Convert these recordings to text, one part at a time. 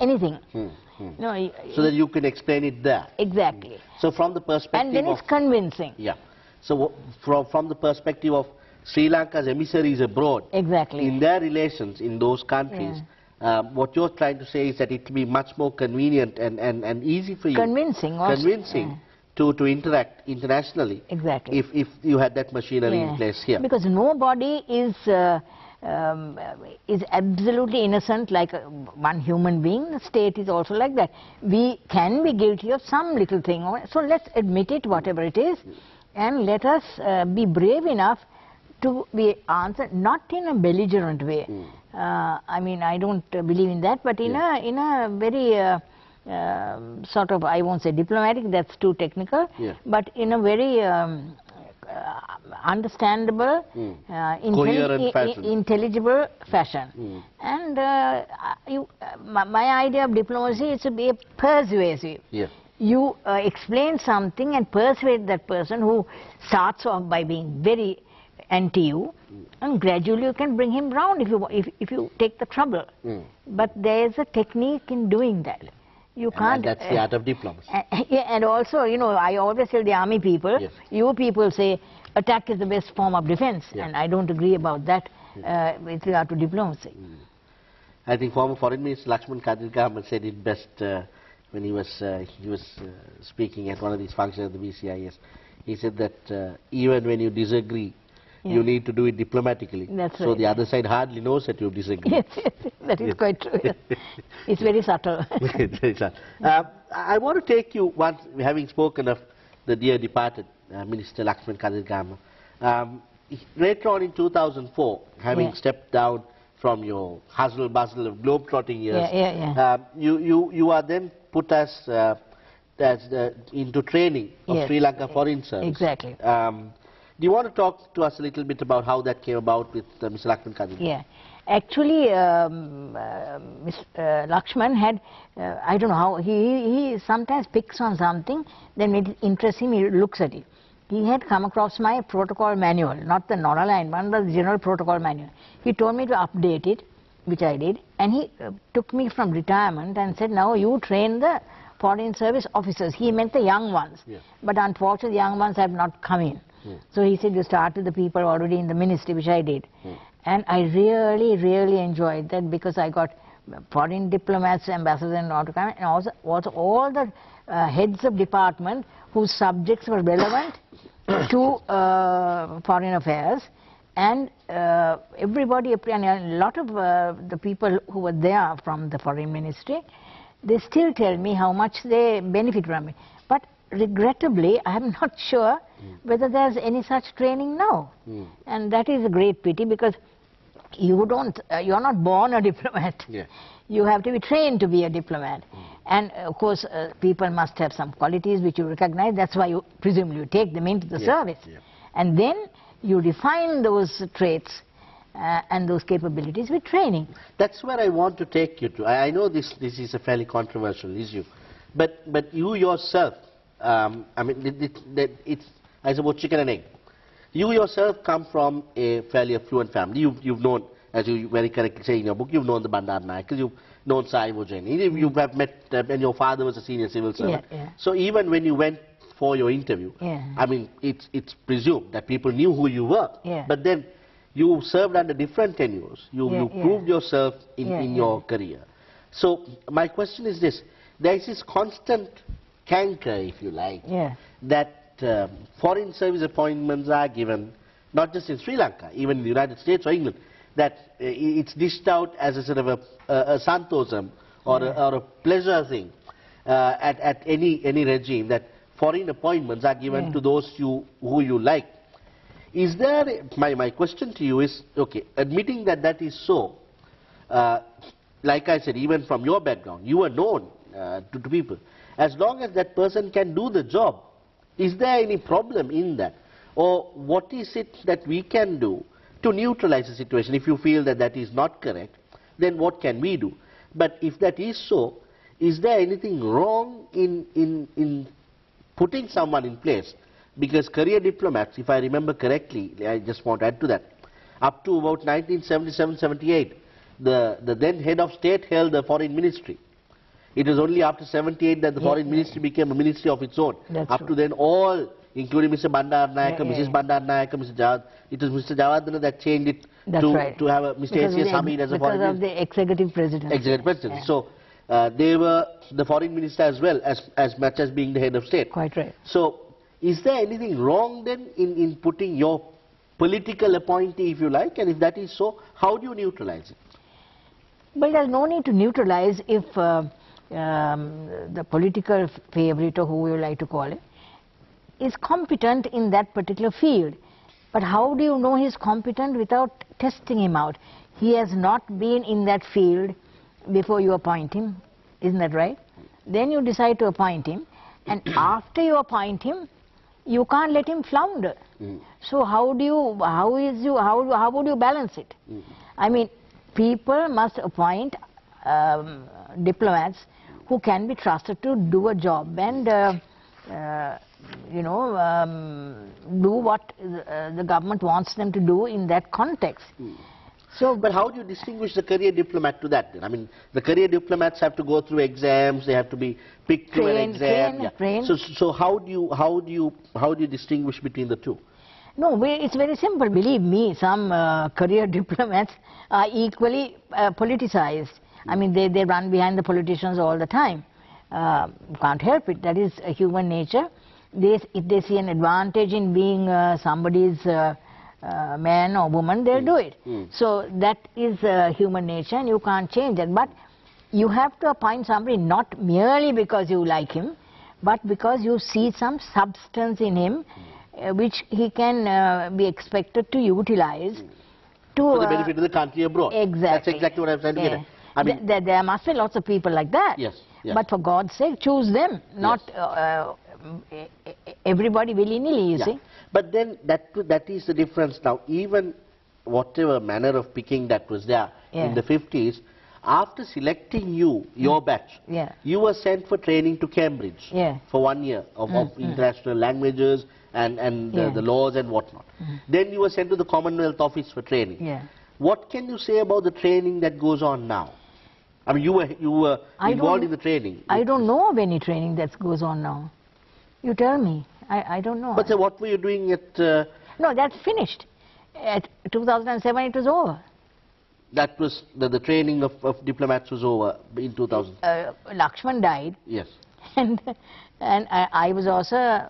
anything. No, so that you can explain it there. Exactly. So from the perspective and then it's convincing. Yeah. So from the perspective of Sri Lanka's emissaries abroad, exactly, in their relations in those countries, what you're trying to say is that it will be much more convenient and easy for you. Convincing also. Convincing to interact internationally. Exactly. If you had that machinery in place here. Because nobody is absolutely innocent like one human being. The state is also like that. We can be guilty of some little thing. So let's admit it, whatever it is, and let us be brave enough to be answered, not in a belligerent way. I mean, I don't believe in that, but in a very sort of, I won't say diplomatic, that's too technical, but in a very understandable, intelligible fashion. And my idea of diplomacy is to be persuasive. You explain something and persuade that person who starts off by being very anti-you, and gradually you can bring him round if you take the trouble. But there is a technique in doing that. You can't. And that's the art of diplomacy. And also, you know, I always tell the army people, you people say attack is the best form of defense, and I don't agree about that with regard to diplomacy. I think former Foreign Minister Lakshman Kadirgamar said it best when he was speaking at one of these functions at the BCIS. He said that even when you disagree, you need to do it diplomatically. That's so right. the other side hardly knows that you disagree. Yes, that is quite true. It's very subtle. Very subtle. I want to take you, once having spoken of the dear departed Minister Lakshman Kadirgamar, later on in 2004, having stepped down from your hustle bustle of globetrotting years, you are then put as into training of Sri Lanka Foreign Service. Exactly. Do you want to talk to us a little bit about how that came about with Mr. Lakshman Kadirgamar? Yeah. Actually, Lakshman had, I don't know how, he sometimes picks on something, then when it interests him, he looks at it. He had come across my protocol manual, not the non-aligned one, but the general protocol manual. He told me to update it, which I did, and he took me from retirement and said, now you train the Foreign Service officers. He meant the young ones, but unfortunately the young ones have not come in. So he said, you start with the people already in the ministry, which I did. And I really, really enjoyed that, because I got foreign diplomats, ambassadors and all to come, and also all the heads of department whose subjects were relevant to foreign affairs. And everybody, and a lot of the people who were there from the foreign ministry, they still tell me how much they benefit from it. But regrettably, I am not sure whether there's any such training now. And that is a great pity, because you're not born a diplomat. You have to be trained to be a diplomat. And of course, people must have some qualities which you recognize. That's why you presumably you take them into the service. And then you refine those traits and those capabilities with training. That's where I want to take you to. I know this is a fairly controversial issue, but you yourself, I mean, it's, I suppose, chicken and egg. You yourself come from a fairly affluent family. You've known, as you very correctly say in your book, you've known the Bandaranayakas, you've known Saivo Jaini, you have met, and your father was a senior civil servant. So even when you went for your interview, I mean, it's presumed that people knew who you were. But then you served under different tenures. You proved yourself in your career. So my question is this: there is this constant canker, if you like, that foreign service appointments are given, not just in Sri Lanka, even in the United States or England, that it's dished out as a sort of a santosam or a pleasure thing at any regime, that foreign appointments are given to those who you like. Is there, my question to you is, okay, admitting that that is so, like I said, even from your background, you are known to people. As long as that person can do the job, is there any problem in that? Or what is it that we can do to neutralize the situation? If you feel that that is not correct, then what can we do? But if that is so, is there anything wrong in putting someone in place? Because career diplomats, if I remember correctly, I just want to add to that, up to about 1977-78, the then head of state held the foreign ministry. It was only after 78 that the foreign ministry became a ministry of its own. That's Up true. to then, all, including Mr. Bandaranaike, Mrs. Bandaranaike, Mr. Jawad, it was Mr. Javadana that changed it to have a Mr. A.C.S. Hamid as a foreign minister. Because of the executive president. Executive president. So they were the foreign minister as well, as much as being the head of state. Quite right. So is there anything wrong then in putting your political appointee, if you like, and if that is so, how do you neutralize it? Well, there's no need to neutralize if the political favorite, or who you like to call it, is competent in that particular field. But how do you know he's competent without testing him out? He has not been in that field before you appoint him, isn't that right? Then you decide to appoint him, and after you appoint him, you can't let him flounder. So how would you balance it? I mean, people must appoint diplomats who can be trusted to do a job and do what the government wants them to do in that context. So, but how do you distinguish the career diplomat to that then? I mean, the career diplomats have to go through exams, they have to be picked through an exam. Trained. So how do you distinguish between the two? No, it's very simple. Believe me, some career diplomats are equally politicized. I mean, they run behind the politicians all the time. Can't help it. That is human nature. If they see an advantage in being somebody's man or woman, they'll do it. So that is human nature, and you can't change that. But you have to appoint somebody not merely because you like him, but because you see some substance in him which he can be expected to utilize for the benefit of the country abroad. Exactly. That's exactly what I'm trying to get at. I mean, there must be lots of people like that. Yes. But for God's sake, choose them, not everybody willy-nilly, you see. But then that is the difference now. Even whatever manner of picking that was there in the 50s, after selecting you, your batch, you were sent for training to Cambridge for 1 year of international languages and the laws and whatnot. Then you were sent to the Commonwealth Office for training. What can you say about the training that goes on now? I mean, you were involved in the training. I don't know of any training that goes on now. You tell me. I don't know. But what were you doing at... No, that's finished. At 2007 it was over. That was, the training of diplomats was over in 2000? Lakshman died. Yes. And I was also,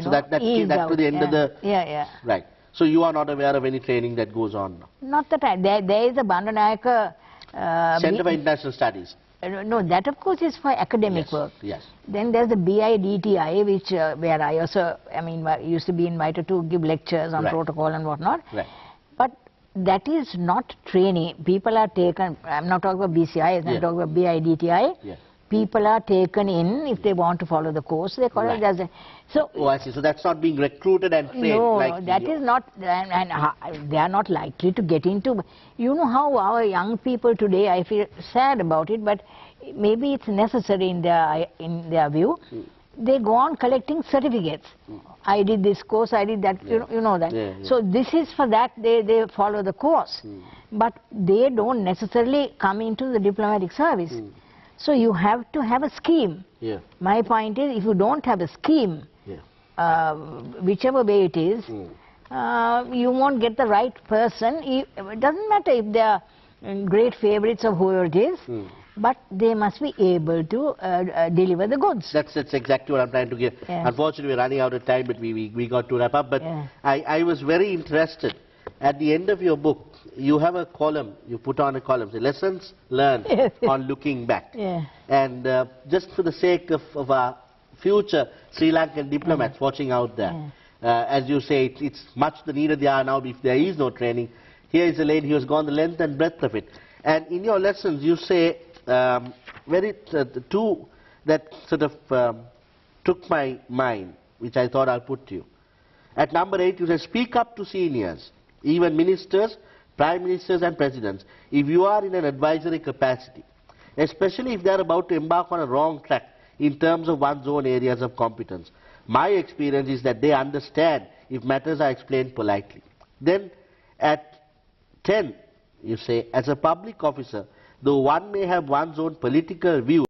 so that came to the end of the... Yeah. Right. So you are not aware of any training that goes on now? Not that there is a Bandaranaike... Center for International Studies. No, that of course is for academic work. Yes. Then there's the BIDTI, which where I also, used to be invited to give lectures on protocol and whatnot. Right. But that is not training. People are taken, I'm not talking about BCI, I'm talking about BIDTI. Yes. People are taken in if they want to follow the course. They call it as a... So, I see. So that's not being recruited and trained? No, like that is not, and they are not likely to get into... You know how our young people today, I feel sad about it, but maybe it's necessary in their view. They go on collecting certificates. I did this course, I did that, you know that. So this is for that, they follow the course. But they don't necessarily come into the diplomatic service. So you have to have a scheme. My point is, if you don't have a scheme, whichever way it is, you won't get the right person. It doesn't matter if they are great favorites of whoever it is, but they must be able to deliver the goods. That's exactly what I'm trying to get. Unfortunately, we're running out of time, but we got to wrap up. But I was very interested. At the end of your book, you have a column, you put on a column, the lessons learned on looking back. And just for the sake of our future Sri Lankan diplomats watching out there, as you say, it's much the needed they are now if there is no training. Here is a lady who has gone the length and breadth of it. And in your lessons, you say, two that sort of took my mind, which I thought I'll put to you. At number 8, you say, speak up to seniors, even ministers, prime ministers and presidents, if you are in an advisory capacity, especially if they are about to embark on a wrong track in terms of one's own areas of competence. My experience is that they understand if matters are explained politely. Then at 10, you say, as a public officer, though one may have one's own political views,